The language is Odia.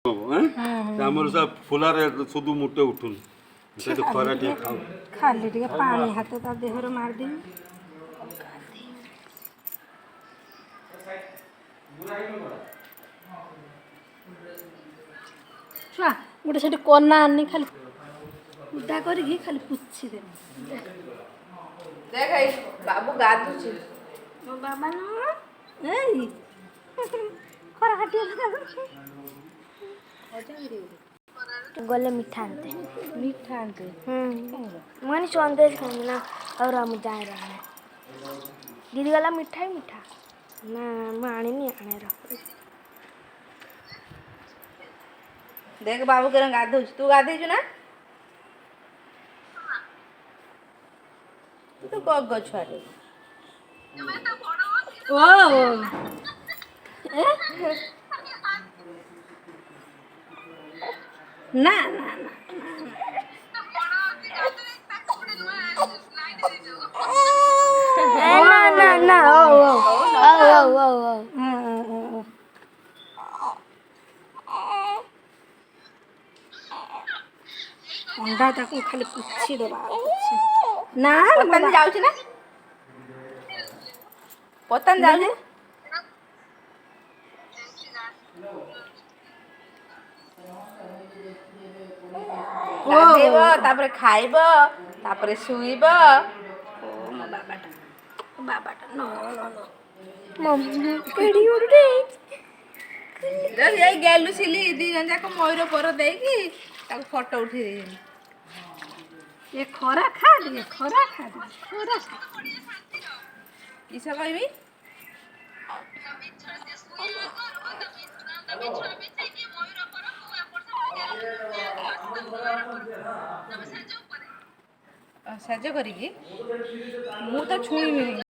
ଆମର ସେ ଫୁଲାରେ ସୁଧୁ ମୁଟେ ଉଠୁନି ସେଠି ଖରା ଟିକେ ଖାଉ ଖାଲି ଟିକେ ପାଣି ହାତ ତା ଦେହରେ ମାରିଦେବି। ଛୁଆ ଗୋଟେ ସେଠି କନା ଆନି ଖାଲି ଉଦା କରିକି ଖାଲି ପୁଛି ଦେବି। ଦେଖ ଏଇ ବାବୁ ଗାଧୁଛି। ମୋ ବାବା ଏଇ ଖରା ଖାଟିଆ ଗଲେ ମିଠା ଆନତେ ମିଠା ଆଣିତେ ମାନେ ସନ୍ଦେଶ ଖାଇବି ନା और हम जाए रहा दीदी वाला मिठा ही मिठा ना मैं आने नहीं आने रहा देख बाबू के रंग गाधुच तू गाधेଛୁ ନା ତୁ ତ ଗଗ ଛୁଆଟେ ଓ ନା ନା ନା ना ना ना ओ ଅଣ୍ଡା ତାକୁ ଖାଲି ପୁଛି ଦେବା ନା ପତାନ ଯାଉଛି ନା ପତାନ ଯାଉଛି ଗାଧେଇବ ତାପରେ ଖାଇବ ତାପରେ ଶୁଇବ ମୋ ବାବାଟା ନ मम्मी केडी उड़े ଏଇ ଗେଲୁ ସିଲି ଦି ଜଣ ଯାକ ମୟୂର ପର ଦେଇକି ତାକୁ ଫଟୋ ଉଠେଇ ଦେଇଛନ୍ତି ଏ ଖରା ଖା ଟିକେ ଖରା ଖା ଖରା ଖା କିସ କହିବି ସାହାଯ୍ୟ କରିକି ମୁଁ ତ ଛୁଇଁବିନି